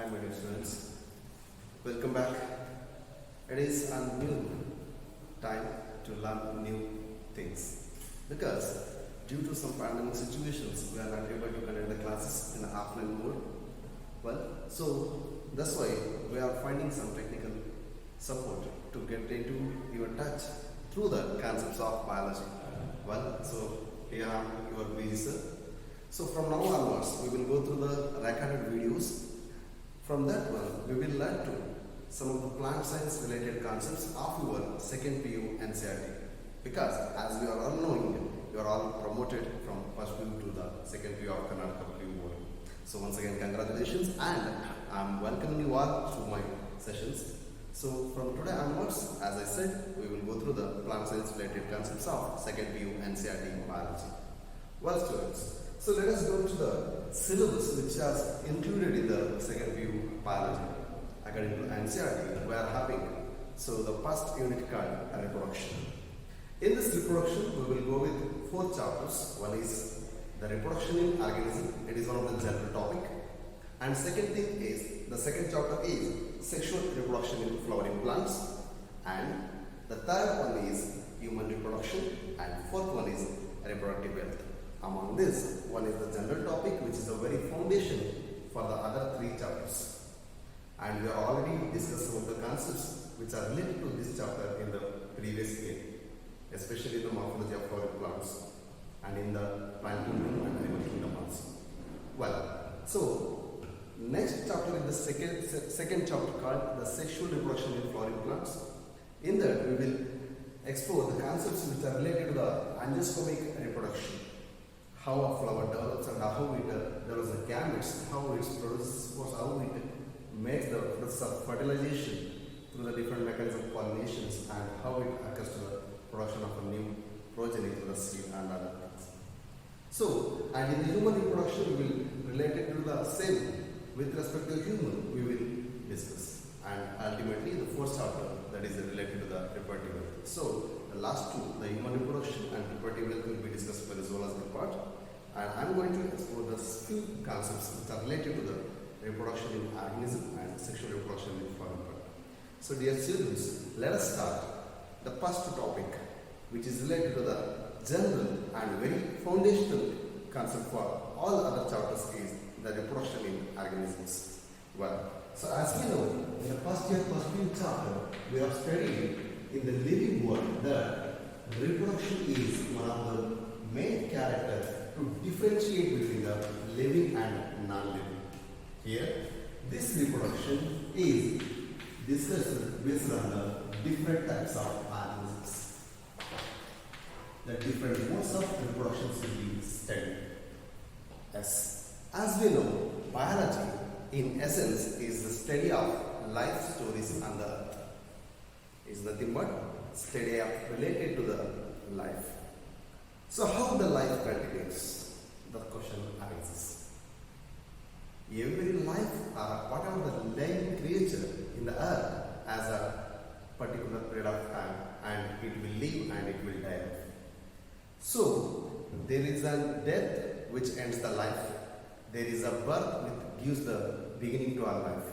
Hi my dear students, welcome back. It is a new time to learn new things because due to some pandemic situations we are not able to conduct the classes in an offline mode. So that's why we are finding some technical support to get into your touch through the concepts of biology. So here I am your busy sir. So from now onwards, we will go through the recorded videos. From that one, we will learn to some of the plant science related concepts of your second PU NCERT. Because as we are all knowing, you are all promoted from first PU to the second PU of Karnataka PU board. So once again, congratulations, and I am welcoming you all to my sessions. So from today onwards, as I said, we will go through the plant science related concepts of second PU NCERT biology. Well students, so let us go to the syllabus which is included in the second PU biology. According to NCERT, we are having the first unit called reproduction. In this reproduction, we will go with 4 chapters. One is the reproduction in organism. It is one of the general topic. And second thing is, the second chapter is sexual reproduction in flowering plants. And the third one is human reproduction. And fourth one is reproductive health. Among this, one is the general topic, which is the very foundation for the other 3 chapters. And we have already discussed some of the concepts which are related to this chapter in the previous year, especially the morphology of flowering plants and in the plant kingdom and animal kingdom also. So next chapter is the second chapter called the sexual reproduction in flowering plants. In that, we will explore the concepts which are related to the angiospermic reproduction. How a flower develops and how it develops the gametes, how it produces spores, how it makes the process of fertilization through the different mechanisms of pollinations, and how it occurs to the production of a new progeny through the seed and other things. So, and in the human reproduction, we will relate it to the same with respect to human, we will discuss. And ultimately, the fourth chapter that is related to the reproductive health. So, the last two, the human reproduction and reproductive health, will be discussed by the zoological part. And I am going to explore the few concepts which are related to the reproduction in organism and sexual reproduction in flowering plant. So dear students, let us start the first topic, which is related to the general and very foundational concept for all other chapters, is the reproduction in organisms. So as we know, in the first few chapter, we have studied in the living world that reproduction is one of the main characters to differentiate between the living and non-living. Here, this reproduction is discussed based on the different types of organisms. The different modes of reproduction will be studied. As we know, biology in essence is the study of life stories on the earth. Is nothing but study of related to the life. So how the life continues? The question arises. Every life or whatever the living creature in the earth has a particular period of time, and it will live and it will die. So there is a death which ends the life. There is a birth which gives the beginning to our life.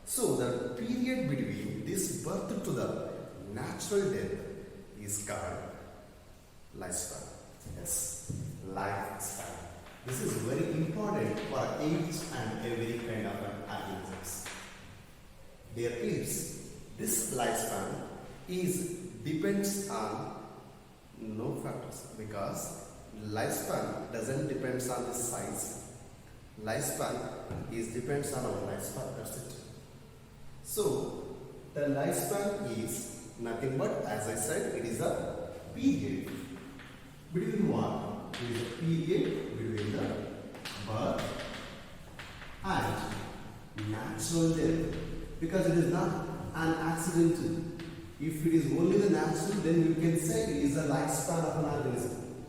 So the period between this birth to the natural death is called lifespan. Yes, lifespan. This is very important for each and every kind of an organisms. Dear kids, this lifespan depends on no factors, because lifespan doesn't depend on the size. Lifespan depends on our lifespan. That's it. So the lifespan is nothing but, as I said, it is a period between what? It is a period between the birth and natural death, because it is not an accidental. If it is only the natural, then you can say it is a lifespan of an organism.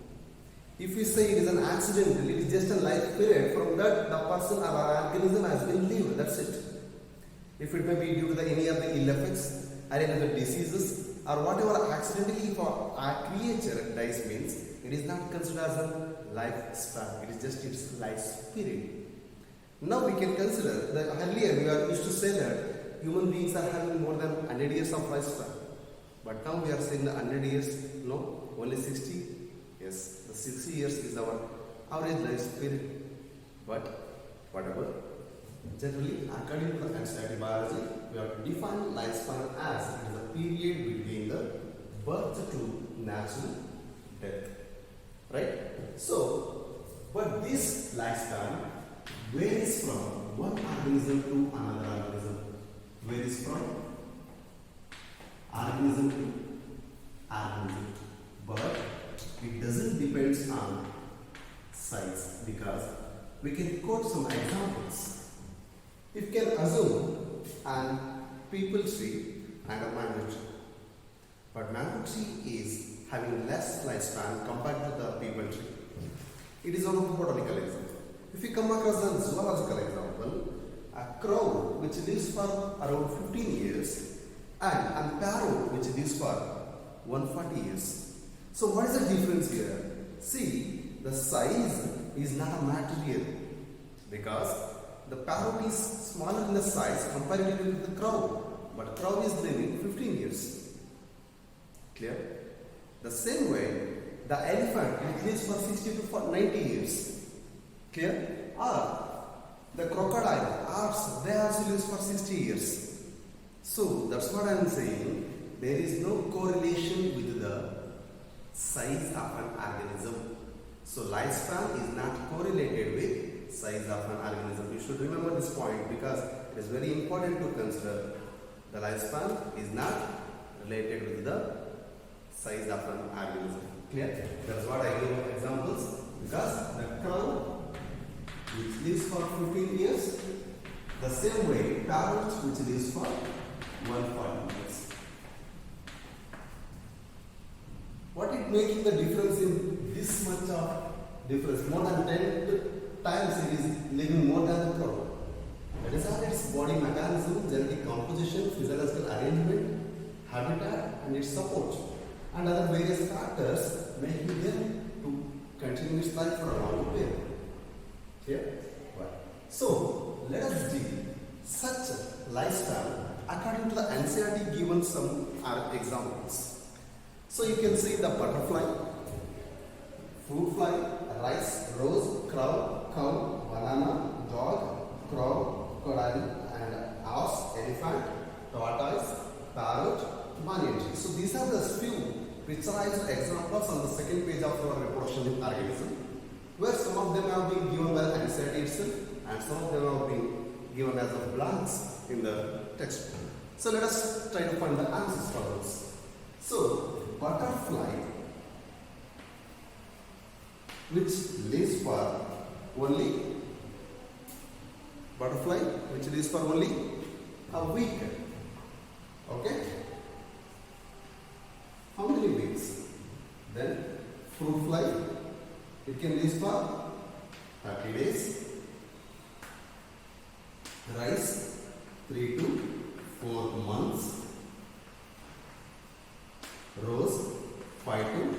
If we say it is an accidental, it is just a life period. From that, the person or organism has been lived. That's it. If it may be due to any of the ill effects or any of the diseases or whatever accidentally for a creature dies, means it is not considered as a lifespan. It is just its life period. Now we can consider that earlier we are used to say that human beings are having more than 100 years of lifespan. But now we are saying the 100 years, no, only 60. Yes, the 60 years is our average life period. But whatever, generally according to the NEET Biology, we have to define lifespan as it is a period between the birth to natural death. Right? So, but this lifespan varies from one organism to another organism. Varies from organism to organism. But it doesn't depend on size, because we can quote some examples. If you can assume an people tree and a mango tree. But mango tree is having less lifespan compared to the people tree. It is one of the botanical example. If you come across a zoological example, a crow which lives for around 15 years and a parrot which lives for 140 years. So what is the difference here? See, the size is not a material, because the parrot is smaller in the size comparatively with the crow, but crow is living 15 years. Clear? The same way, the elephant which lives for 60 to 90 years. Clear? Or the crocodile, ours, they also live for 60 years. So that's what I am saying. There is no correlation with the size of an organism. So lifespan is not correlated with size of an organism. You should remember this point, because it is very important to consider. The lifespan is not related with the size of an organism. Clear? That's what I gave examples. Because the crow which lives for 15 years, the same way parrot which lives for 140 years. What is making the difference in this much of difference? More than 10 times it is living more than the crow. That is all its body mechanism, genetic composition, physiological arrangement, habitat and its support, and other various factors making them to continue its life for a long period. Clear? Right. So let us see such lifespan according to the NCERT given some examples. So you can see the butterfly, fruit fly, rice, rose, crow, cow, banana, dog, crow, crocodile, and horse, elephant, tortoise, parrot, banyan tree. So these are the few picturized examples on the second page of our reproduction organism, where some of them have been given by the NCERT itself and some of them have been given as a blanks in the textbook. So let us try to find the answers for those. So butterfly which lives for only a week. Okay? How many weeks? Then fruit fly, it can live for 30 days. Rice, 3 to 4 months. Rose, 5 to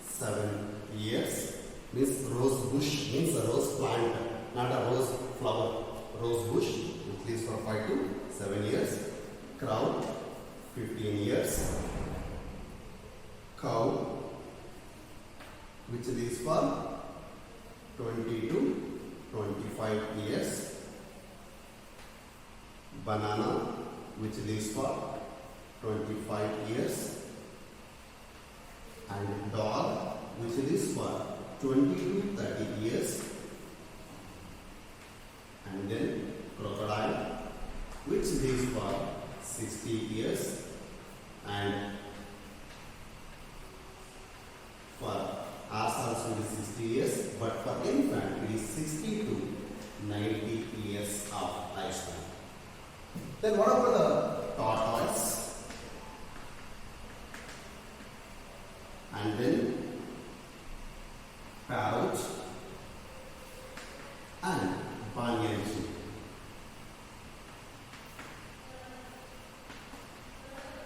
7 years. Means rose bush means a rose plant, not a rose flower. Rose bush, which lives for 5 to 7 years. Crow, 15 years. Cow, which lives for 20 to 25 years. Banana, which lives for 25 years. And dog, which lives for 20 to 30 years. And then crocodile, which lives for 60 years. And for us also it is 60 years, but for infant it is 60 to 90 years of lifespan. Then what about the tortoise? And then parrot and banyan tree.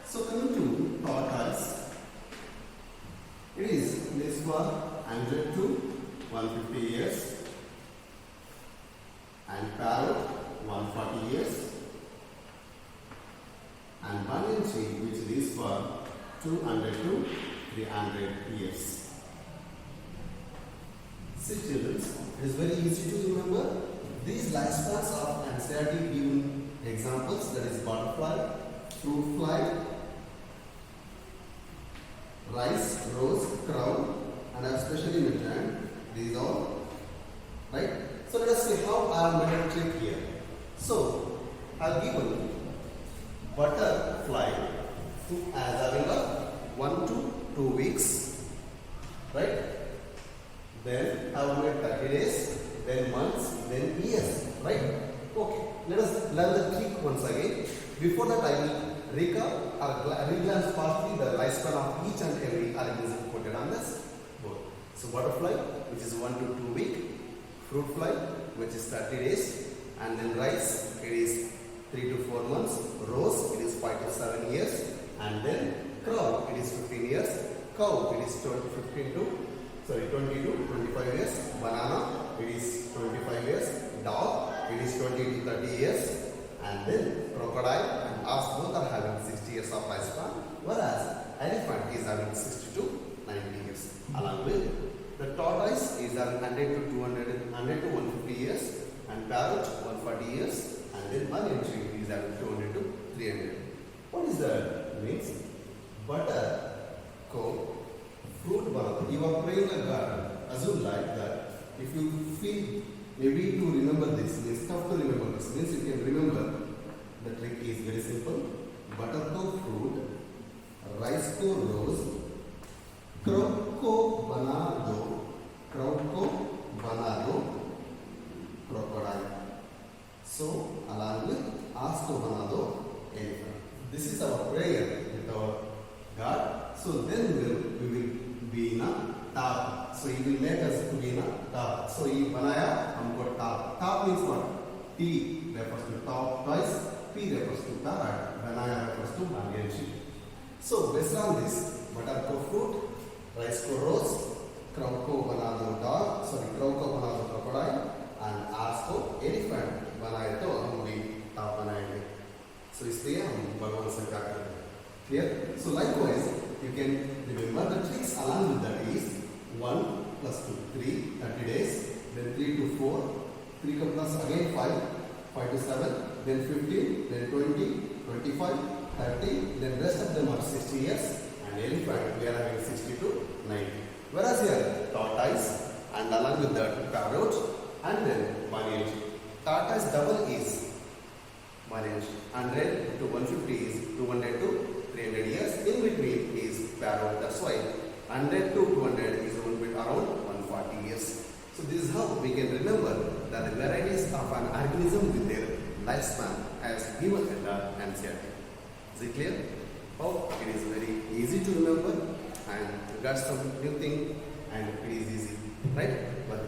So coming to tortoise, it is lives for 100 to 150 years, and and parrot 140 years, and banyan tree which lives for 200 to 300 years. See children, it is very easy to remember. These lifespans of NCERT given examples, that is butterfly, fruit fly, rice, rose, crow, and especially midland. These all, right? So let us see how I have made a trick here. So I have given butterfly as having a 1 to 2 weeks, right? Then I have made 30 days, then months, then years, right? Okay, let us learn the trick once again. Before that, I will recap or reglance partially the lifespan of each and every organism quoted on this board. So butterfly, which is 1 to 2 weeks, fruit fly, which is 30 days, and then rice, it is 3 to 4 months, rose, it is 5 to 7 years, and then crow, it is 15 years, cow, it is 20 to 25 years, banana, it is 25 years, dog, it is 20 to 30 years, and then crocodile and ass both are having 60 years of lifespan, whereas elephant is having 60 to 90 years. Along with the tortoise is having 100 to 150 years, and parrot 140 years, and then banyan tree is having 200 to 300. What is that means? Butter, cow, fruit banana. You are playing a garden. Assume like that. If you feel maybe to remember this, it's tough to remember this. Means you can remember. The trick is very simple. Butter cow fruit, rice cow rose, crow cow banado, crocodile. So along with ass cow banado, elephant. This is our prayer with our God. So then we will be in a top. So he will make us to be in a top. So he banaya हमको top. Top means what? T refers to top twice. P refers to parrot. Banaya refers to banyan tree. So based on this, butter cow fruit, rice cow rose, crow cow banado dog, crow cow banado crocodile, and ass cow elephant. बनाए तो हम भी top बनाएंगे. So इसलिए हम भगवान से क्या करते हैं? Clear? So likewise, you can remember the tricks along with that is 1 plus 2, 3, 30 days, then 3 to 4, 3 plus again 5, 5 to 7, then 15, then 20, 25, 30, then rest of them are 60 years, and elephant we are having 60 to 90. Whereas here, tortoise, and along with that parrot, and then banyan tree. Tortoise double is banyan tree. 100 to 150 is 200 to 300 years. In between is parrot. That's why 100 to 200 is around 140 years. So this is how we can remember that the varieties of an organism with their lifespan as given in the NCERT. Is it clear? Oh, it is very easy to remember, and you got some new thing, and it is easy, right? But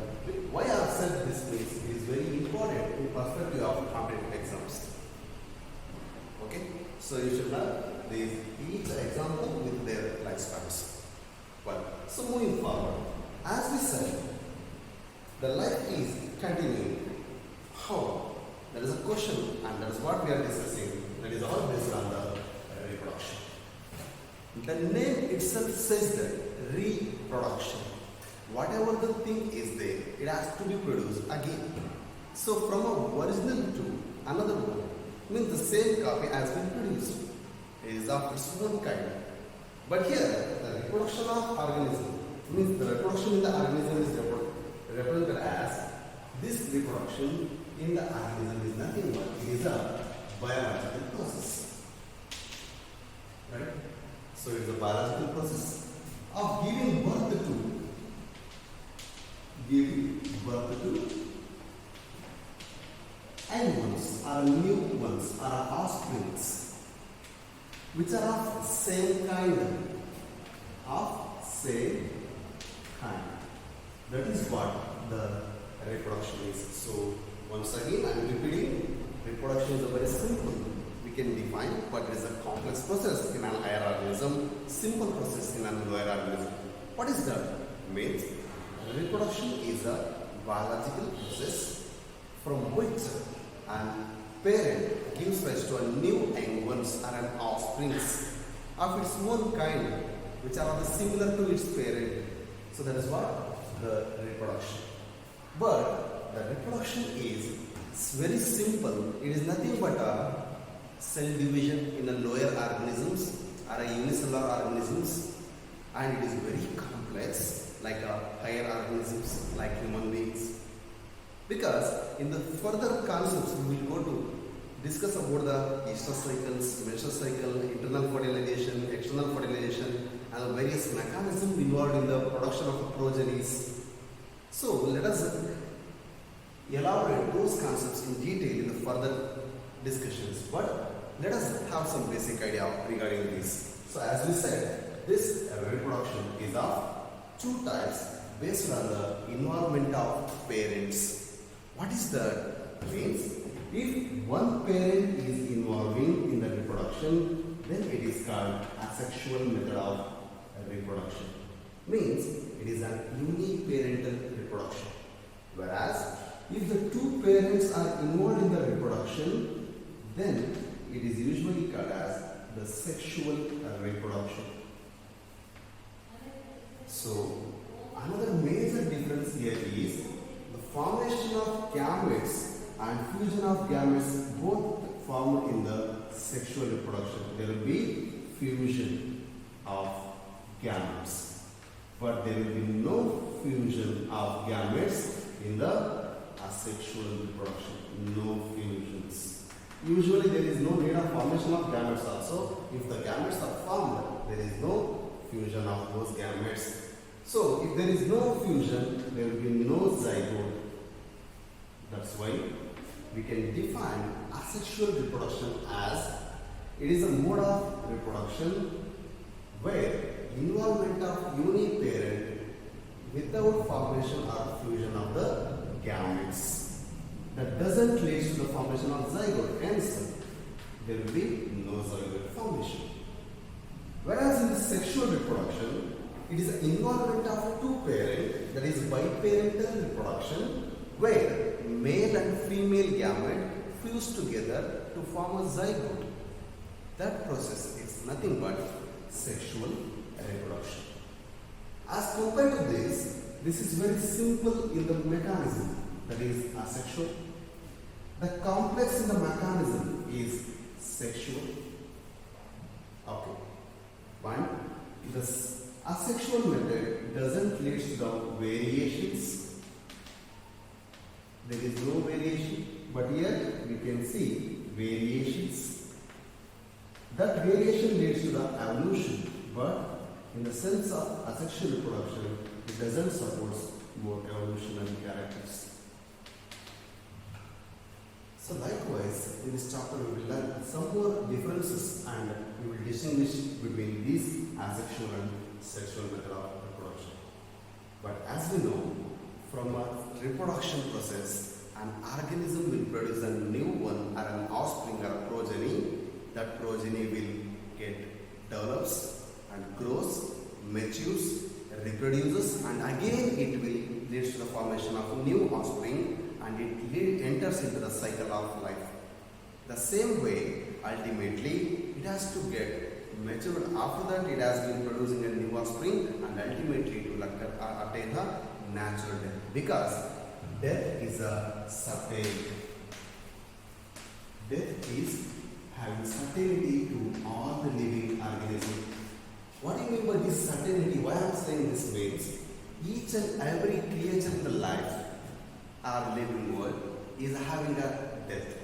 why I have said this means it is very important in perspective of competitive exams. Okay, so you should learn each example with their lifespans. Well, so moving forward, as we said, the life is continuing. How? That is a question, and that is what we are discussing. That is all based on the reproduction. The name itself says that reproduction. Whatever the thing is there, it has to be produced again. So from a original to another one, means the same copy has been produced. It is of its own kind. But here, the reproduction of organism means the reproduction in the organism is represented as this reproduction in the organism is nothing but it is a biological process. Right? So it is a biological process of giving birth to animals or new ones or offsprings which are of same kind. That is what the reproduction is. So once again I am repeating, reproduction is a very simple. We can define, but it is a complex process in an higher organism, simple process in an lower organism. What is that? Means reproduction is a biological process from which an parent gives rise to a new young ones or an offsprings of its own kind, which are of the similar to its parent. So that is what the reproduction. But the reproduction is very simple. It is nothing but a cell division in a lower organisms or a unicellular organisms, and it is very complex like a higher organisms like human beings. Because in the further concepts we will go to discuss about the Easter cycles, menstrual cycle, internal fertilization, external fertilization, and the various mechanisms involved in the production of progenies. So let us elaborate those concepts in detail in the further discussions. But let us have some basic idea regarding this. So as we said, this reproduction is of two types based on the involvement of parents. What is that? Means if one parent is involving in the reproduction, then it is called asexual method of reproduction. Means it is a uniparental reproduction. Whereas if the two parents are involved in the reproduction, then it is usually called as the sexual reproduction. So another major difference here is the formation of gametes and fusion of gametes both formed in the sexual reproduction. There will be fusion of gametes, but there will be no fusion of gametes in the asexual reproduction. No fusions. Usually there is no need of formation of gametes also. If the gametes are formed, there is no fusion of those gametes. So if there is no fusion, there will be no zygote. That's why we can define asexual reproduction as it is a mode of reproduction where involvement of uniparent without formation or fusion of the gametes. That doesn't lead to the formation of zygote, hence there will be no zygote formation. Whereas in the sexual reproduction, it is the involvement of two parents, that is biparental reproduction, where male and female gamete fuse together to form a zygote. That process is nothing but sexual reproduction. As compared to this is very simple in the mechanism, that is asexual. The complex in the mechanism is sexual. Okay. One, this asexual method doesn't lead to the variations. There is no variation, but here we can see variations. That variation leads to the evolution, but in the sense of asexual reproduction, it doesn't support more evolutionary characters. So likewise, in this chapter we will learn some more differences and we will distinguish between these asexual and sexual method of reproduction. But as we know, from a reproduction process, an organism will produce a new one or an offspring or a progeny. That progeny will get develops and grows, matures, reproduces, and again it will lead to the formation of a new offspring, and it enters into the cycle of life. The same way, ultimately, it has to get matured. After that, it has been producing a new offspring, and ultimately it will attain a natural death, because death is a certainty. Death is having certainty to all the living organisms. What do you mean by this certainty? Why I am saying this means each and every creature in the life or living world is having a death,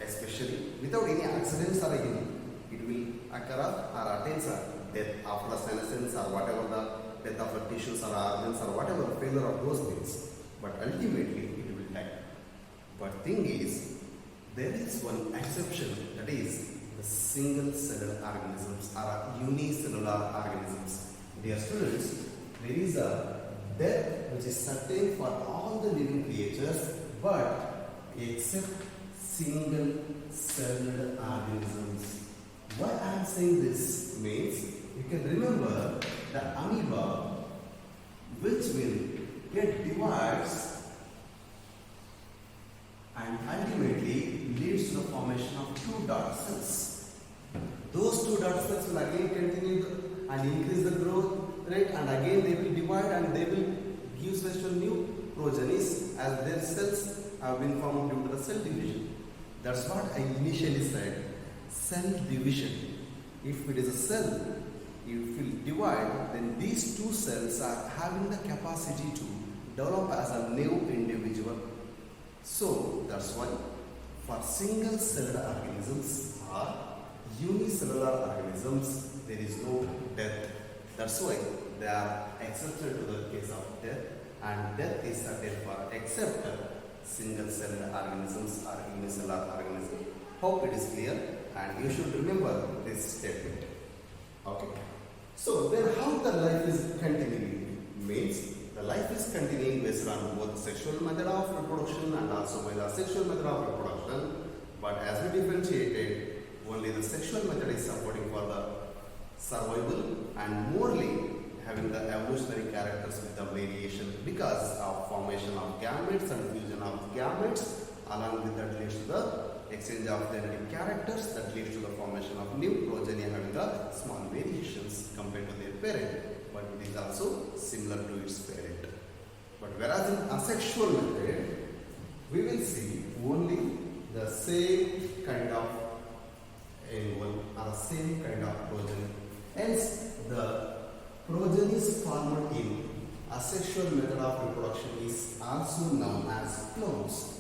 especially without any accidents or anything. It will occur or attains a death after a senescence or whatever the death of the tissues or organs or whatever the failure of those things. But ultimately it will die. But thing is, there is one exception, that is the single-celled organisms or unicellular organisms. Dear students, there is a death which is certain for all the living creatures, but except single-celled organisms. Why I am saying this means, you can remember the amoeba, which will get divides and ultimately leads to the formation of two daughter cells. Those two daughter cells will again continue and increase the growth, right? And again they will divide and they will give rise to new progenies as their cells have been formed due to the cell division. That's what I initially said. Cell division. If it is a cell, if it will divide, then these two cells are having the capacity to develop as a new individual. So that's why for single-celled organisms or unicellular organisms, there is no death. That's why they are excepted to the case of death, and death is certain for except single-celled organisms or unicellular organisms. Hope it is clear, and you should remember this statement. Okay. So then how the life is continuing means the life is continuing based on both sexual method of reproduction and also by the asexual method of reproduction. But as we differentiated, only the sexual method is supporting for the survival and morely having the evolutionary characters with the variation because of formation of gametes and fusion of gametes, along with that leads to the exchange of genetic characters that leads to the formation of new progeny having the small variations compared to their parent, but it is also similar to its parent. But whereas in asexual method, we will see only the same kind of animal or same kind of progeny. Hence, the progenies formed in asexual method of reproduction is also known as clones.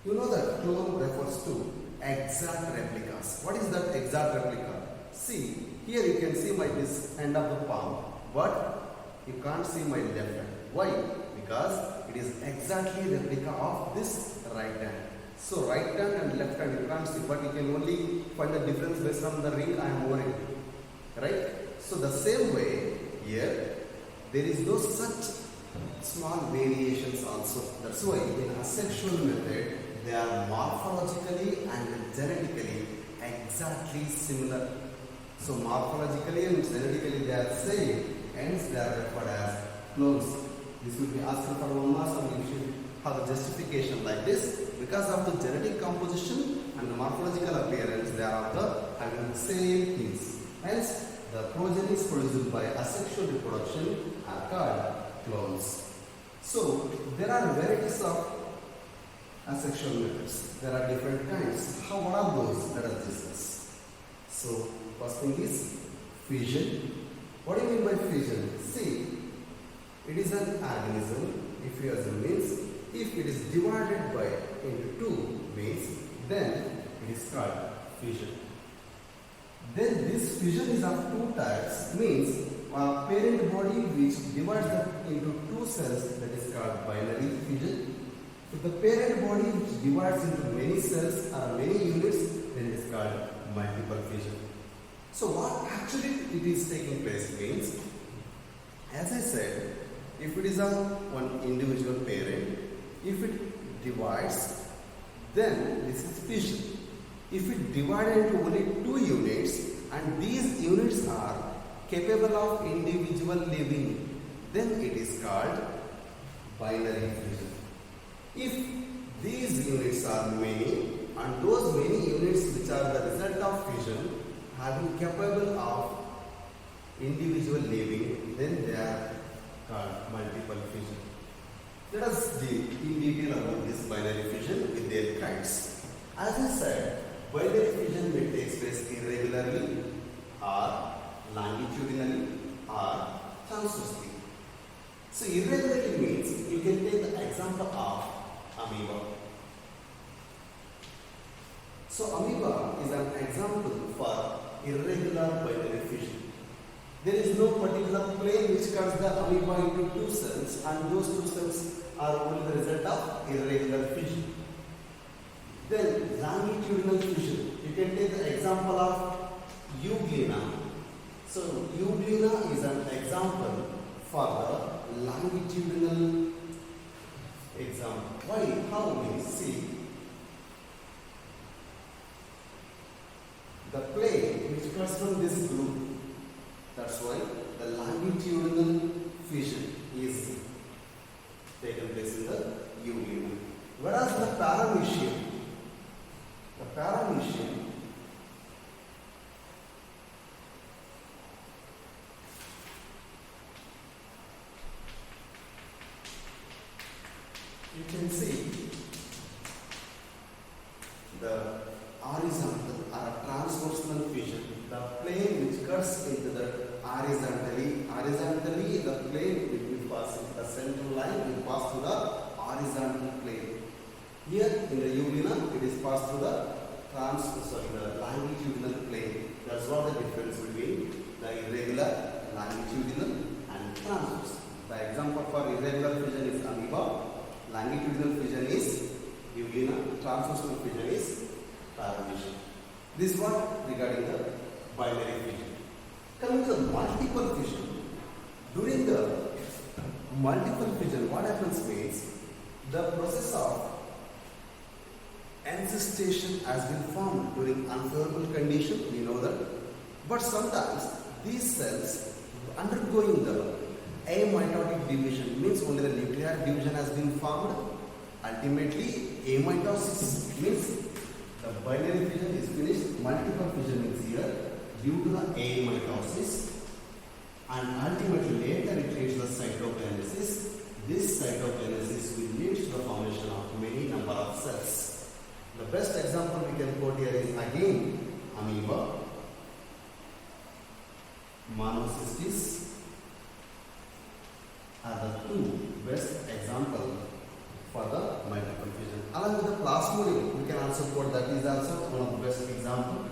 You know that clone refers to exact replicas. What is that exact replica? See, here you can see my this end of the palm, but you can't see my left hand. Why? Because it is exactly replica of this right hand. So right hand and left hand you can't see, but you can only find the difference based on the ring I am wearing. Right? So the same way here, there is no such small variations also. That's why in asexual method, they are morphologically and genetically exactly similar. So morphologically and genetically they are same, hence they are referred as clones. This will be asked for 1 mark, so you should have a justification like this. Because of the genetic composition and the morphological appearance, they are having the same things. Hence, the progenies produced by asexual reproduction are called clones. So there are varieties of asexual methods. There are different kinds. What are those? Let us discuss. So first thing is fission. What do you mean by fission? See, it is an organism. If you assume means if it is divided by into two means, then it is called fission. Then this fission is of two types, means a parent body which divides them into two cells, that is called binary fission. If the parent body which divides into many cells or many units, then it is called multiple fission. So what actually it is taking place means, as I said, if it is a one individual parent, if it divides, then this is fission. If it divided into only two units and these units are capable of individual living, then it is called binary fission. If these units are many and those many units which are the result of fission having capable of individual living, then they are called multiple fission. Let us deal in detail about this binary fission with their kinds. As I said, binary fission may take place irregularly or longitudinally or transversely. So irregularly means you can take the example of amoeba. So amoeba is an example for irregular binary fission. There is no particular plane which cuts the amoeba into two cells, and those two cells are only the result of irregular fission. Then longitudinal fission. You can take the example of euglena. So euglena is an example for the longitudinal example. Why? How we see the plane which cuts from this group. That's why the longitudinal fission is taken place in the euglena. Whereas the paramecium, the horizontal or transversal fission, the plane which cuts into the horizontally the plane will pass into the central line will pass through the horizontal plane. Here in the uvula it is passed through the the longitudinal plane. That's what the difference between the irregular, longitudinal and transverse. The example for irregular fission is amoeba, longitudinal fission is uvula, transversal fission is paradition. This is what regarding the binary fission. Coming to the multiple fission. During the multiple fission, what happens means the process of ancestration has been formed during unfavorable condition, we know that. But sometimes these cells undergoing the amitotic division means only the nuclear division has been formed. Ultimately, amitosis means the binary fission is finished, multiple fission is here due to the amitosis, and ultimately later it leads to the cytokinesis. This cytokinesis will lead to the formation of many number of cells. The best example we can quote here is again amoeba, monocystis are the two best example for the multiple fission. Along with the plasmodium, we can also quote that is also one of the best example.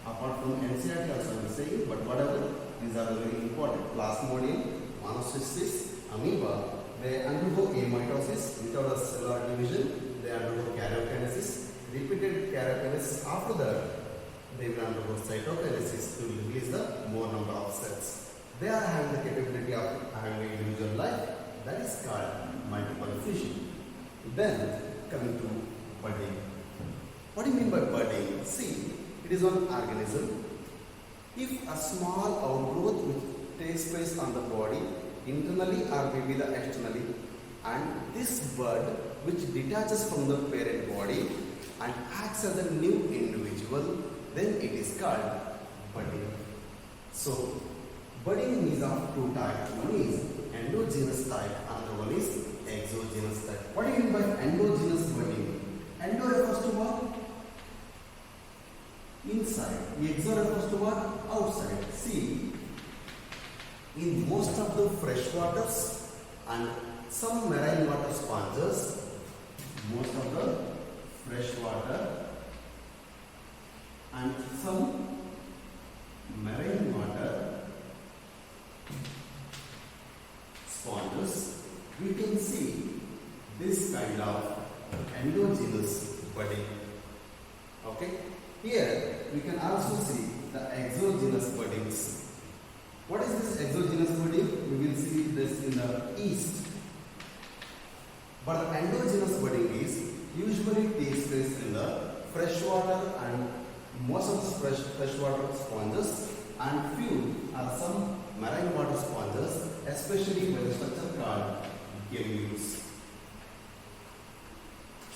Apart from NCERT also I am saying, but whatever, these are very important. Plasmodium, monocystis, amoeba, they undergo amitosis without a cellular division, they undergo karyokinesis. Repeated karyokinesis, after that they will undergo cytokinesis to release the more number of cells. They are having the capability of having an individual life, that is called multiple fission. Then coming to budding. What do you mean by budding? See, it is one organism. If a small outgrowth which takes place on the body internally or maybe the externally, and this bud which detaches from the parent body and acts as a new individual, then it is called budding. So, budding is of two types. One is endogenous type, another one is exogenous type. What do you mean by endogenous budding? Endo refers to what? Inside. Exo refers to what? Outside. See, in most of the fresh waters and some marine water sponges, most of the fresh water and some marine water sponges, we can see this kind of endogenous budding. Okay? Here we can also see the exogenous buddings. What is this exogenous budding? We will see this in the yeast. But the endogenous budding is usually takes place in the freshwater and most of the freshwater sponges and few are some marine water sponges, especially by the structure called gammules.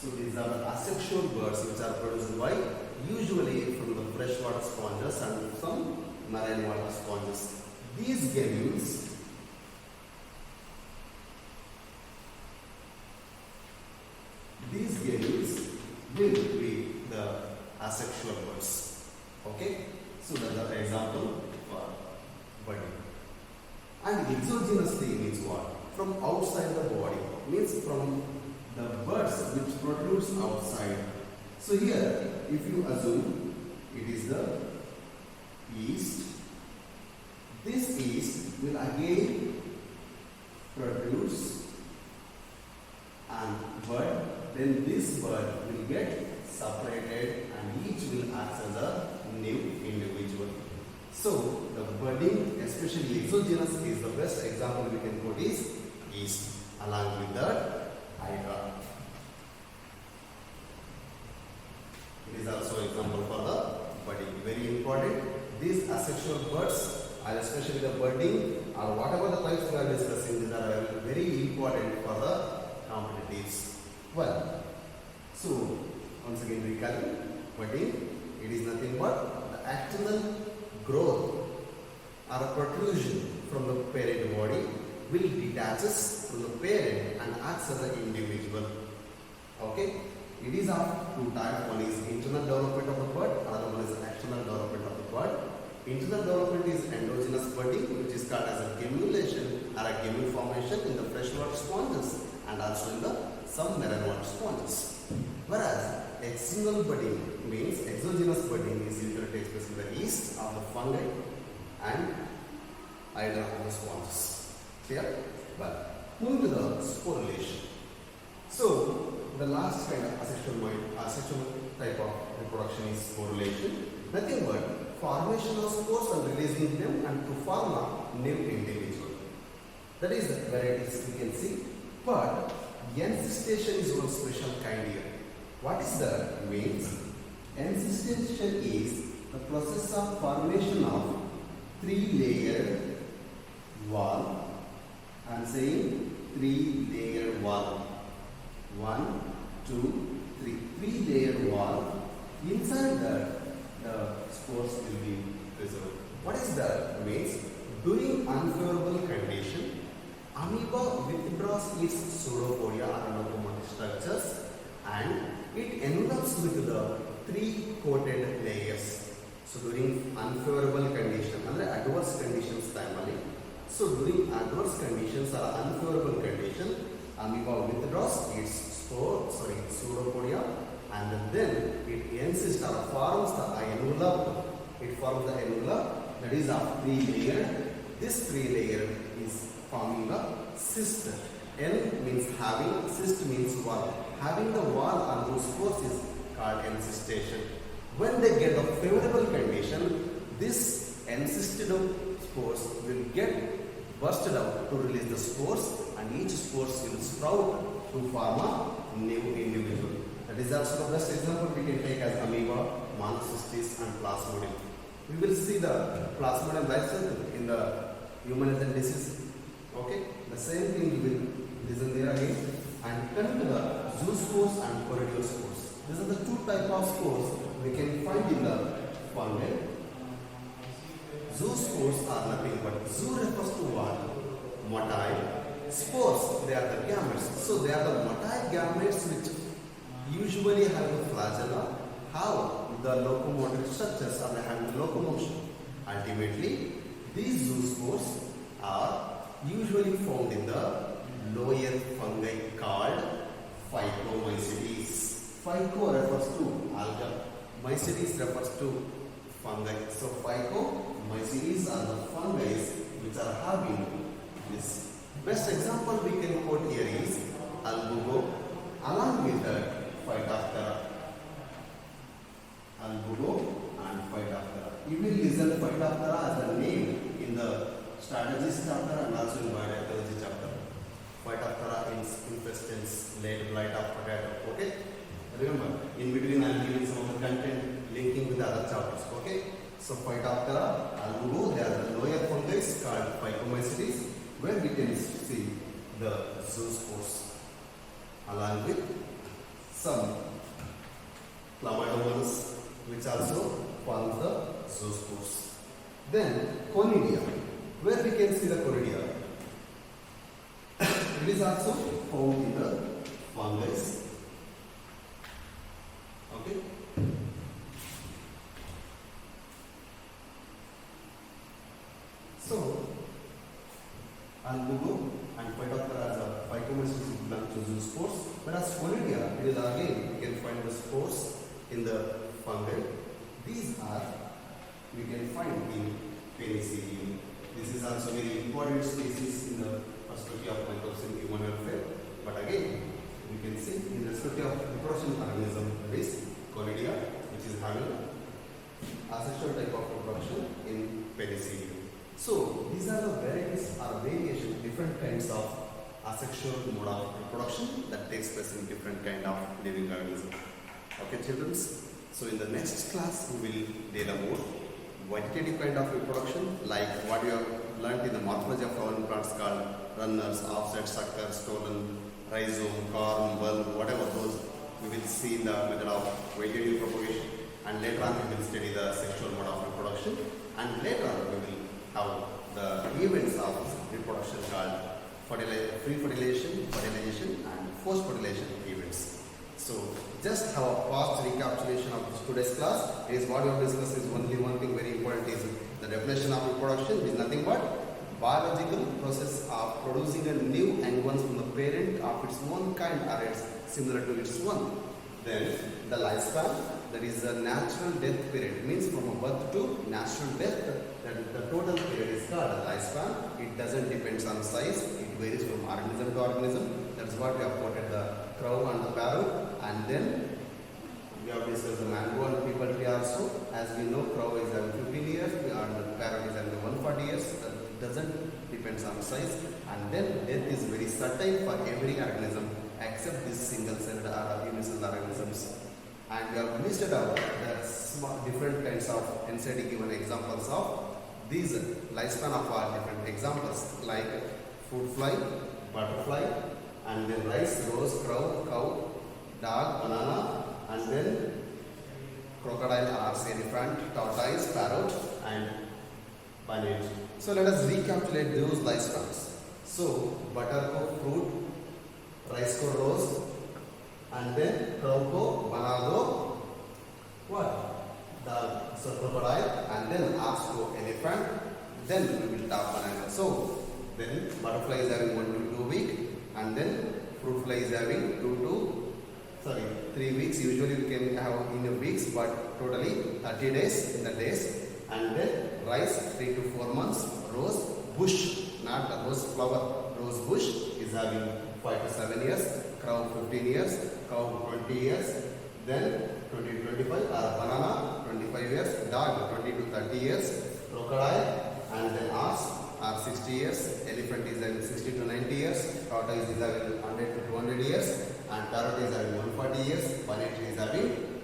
So these are the asexual birds which are produced by usually from the freshwater sponges and some marine water sponges. These gammules will be the asexual birds. Okay? So that's an example for budding. And exogenous thing means what? From outside the body, means from the birds which protrudes outside. So here, if you assume it is the yeast, this yeast will again produce and bud, then this bud will get separated and each will act as a new individual. So the budding, especially exogenous, is the best example we can quote is yeast. Along with that, hydra. It is also example for the budding. Very important. These asexual birds, and especially the budding or whatever the types we are discussing, these are very important for the competitives. Well, so once again recalling, budding, it is nothing but the external growth or a protrusion from the parent body will detaches from the parent and acts as an individual. Okay? It is of two types. One is internal development of the bud, another one is external development of the bud. Internal development is endogenous budding, which is called as a gemulation or a gemule formation in the freshwater sponges and also in the some marine water sponges. Whereas external budding means exogenous budding is usually takes place in the yeast of the fungi and either of the sponges. Clear? Well, moving to the sporulation. So the last kind of asexual type of reproduction is sporulation. Nothing but formation of spores and releasing them and to form a new individual. That is the varieties we can see. But encystation is one special kind here. What is that? Means encystation is the process of formation of three-layered wall. I am saying three-layered wall. 1, 2, 3. Three-layered wall. Inside that, the spores will be preserved. What is that? Means during unfavorable condition, amoeba withdraws its pseudopodia or locomotive structures and it envelops with the three coated layers. So during unfavorable condition, adverse conditions primarily. So during adverse conditions or unfavorable condition, amoeba withdraws its pseudopodia and then it encysts or forms the envelope. It forms the envelope that is of three-layered. This three-layer is forming a cyst. En means having, cyst means wall. Having the wall on those spores is called encystation. When they get a favorable condition, this encysted spores will get bursted out to release the spores and each spores will sprout to form a new individual. That is also the best example we can take as amoeba, monocystis and plasmodium. We will see the plasmodium life cycle in the human health and disease. Okay, the same thing we will listen there again. And coming to the zoospores and corydiospores. These are the two types of spores we can find in the fungi. Zoospores are nothing but zoo refers to what? Motile. Spores, they are the gametes. So they are the motile gametes which usually have the flagella, have the locomotive structures or they have the locomotion. Ultimately, these zoospores are usually found in the lower fungi called phycomycetes. Phyco refers to alga, mycetes refers to fungi. So phycomycetes are the fungi which are having this. Best example we can quote here is albugo, along with that Phytophthora. Albugo and Phytophthora. You will listen Phytophthora as a name in the strategies chapter and also in biotechnology chapter. Phytophthora infestans, late blight of potato. Okay? Remember, in between I am giving some of the content linking with the other chapters. Okay? So Phytophthora, albugo, they are the lower fungi called Phycomycetes, where we can see the zoospores along with some chlamydomonas which also forms the zoospores. Then conidia, where we can see the conidia. It is also found in the fungi. Okay. So albugo and Phytophthora as a phycomycetes belong to zoospores, whereas conidia, it is again you can find the spores in the fungi. These are we can find in penicillium. This is also very important species in the perspective of microbes in human welfare. But again, we can see in respect of reproduction organism, that is conidia, which is having asexual type of reproduction in penicillium. So these are the varieties or variation, different kinds of asexual mode of reproduction that takes place in different kind of living organisms. Okay, children. So in the next class, we will deal about vegetative kind of reproduction, like what you have learnt in the morphology of flowering plants called runners, offset, sucker, stolon, rhizome, corm, bulb, whatever those. We will see the method of vegetative propagation, and later on we will study the sexual mode of reproduction, and later on we will have the events of reproduction called pre-fertilization, fertilization and post-fertilization events. So just have a fast recapitulation of today's class. Is what we have discussed is only one thing very important is the definition of reproduction is nothing but biological process of producing a new young ones from the parent of its own kind or its similar to its one. Then the lifespan, that is the natural death period, means from a birth to natural death, that the total period is called lifespan. It doesn't depend on size, it varies from organism to organism. That's what we have quoted the crow and the parrot, and then we have discussed the mango and people tree also. As we know, crow is having 15 years and the parrot is having 140 years. That doesn't depend on size. And then death is very certain for every organism except these single-celled or unicellular organisms. And we have listed out the different kinds of NCERT given examples of these lifespan of our different examples like fruit fly, butterfly, and then rice, rose, crow, cow, dog, banana, and then crocodile or elephant, tortoise, parrot, and bonnet. So let us recapitulate those lifespans. So buttercup, fruit, rice ko rose, and then crow ko banana, what? Dog, so crocodile, and then ox ko elephant. Then we will talk banana. So then butterfly is having 1 to 2 weeks, and then fruit fly is having 3 weeks. Usually we can have in a weeks, but totally 30 days in the days. And then rice 3 to 4 months. Rose bush, not the rose flower. Rose bush is having 5 to 7 years. Crow 15 years. Cow 20 years. Then 20 to 25. Banana 25 years. Dog 20 to 30 years. Crocodile and then ox are 60 years. Elephant is having 60 to 90 years. Tortoise is having 100 to 200 years. And parrot is having 140 years. Bonnet is having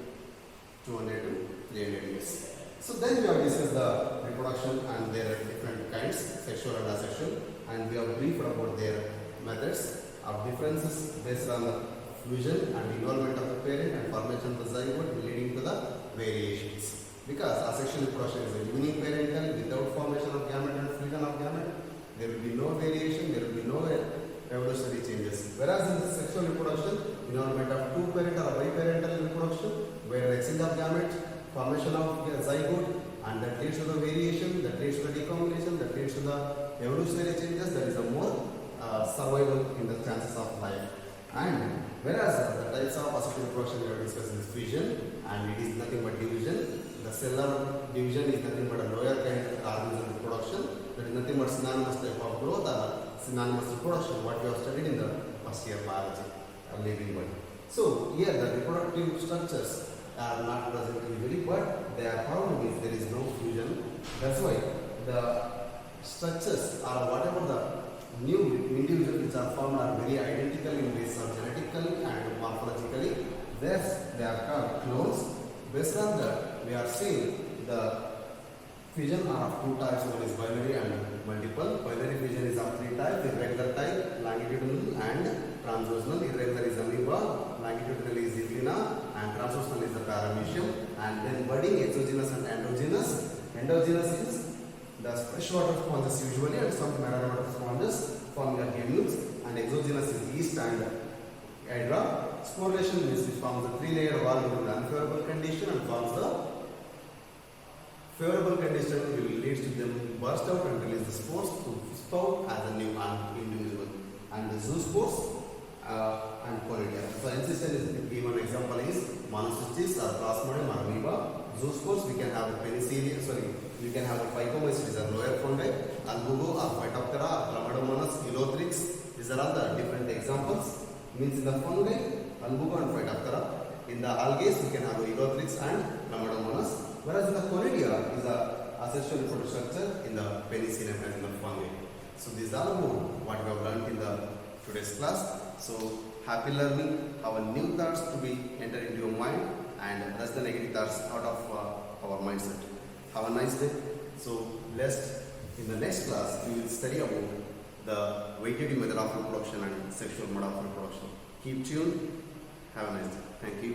200 to 300 years. So then we have discussed the reproduction and their different kinds, sexual and asexual, and we have briefed about their methods of differences based on the fusion and involvement of the parent and formation of the zygote leading to the variations. Because asexual reproduction is a uniparental without formation of gamete and fusion of gamete, there will be no variation, there will be no evolutionary changes. Whereas in the sexual reproduction, involvement of two parental or biparental reproduction, where exchange of gamete, formation of zygote, and that leads to the variation, that leads to the decombination, that leads to the evolutionary changes, there is a more survival in the chances of life. And whereas the types of asexual reproduction we have discussed is fission, and it is nothing but division. The cellular division is nothing but a lower kind of organism reproduction. That is nothing but synonymous type of growth or synonymous reproduction, what we have studied in the first year biology of living body. So here the reproductive structures are not present usually, but their problem is there is no fusion. That's why the structures or whatever the new individuals which are formed are very identical in ways of genetically and morphologically. Thus, they are called clones. Based on that, we are seeing the fission are of two types. One is binary and multiple. Binary fission is of 3 types: irregular type, longitudinal, and transversal. Irregular is amoeba, longitudinal is Evelina, and transversal is the paramecium. And then budding, exogenous and endogenous. Endogenous is the freshwater sponges usually, and some marine water sponges forming the gammules, and exogenous is yeast and hydra. Sporulation means it forms a 3-layer wall in the unfavorable condition and forms the favorable condition will lead to them burst out and release the spores to sprout as a new individual. And the zoospores and conidia. So ancestor is given example is monocytes or plasmodium or amoeba. Zoospores we can have a penicillium, we can have a phycomyces, these are lower fungi, albugo or phytophthora or chlamydomonas, elothrix. These are all the different examples. Means in the fungi, albugo and phytophthora. In the algae we can have elothrix and chlamydomonas. Whereas in the conidia is a asexual reproductive structure in the penicillium and in the fungi. So these are about what we have learned in the today's class. So happy learning, our new thoughts to be entered into your mind, and rest the negative thoughts out of our mindset. Have a nice day. So blessed. In the next class we will study about the vegetative method of reproduction and sexual mode of reproduction. Keep tuned. Have a nice day. Thank you.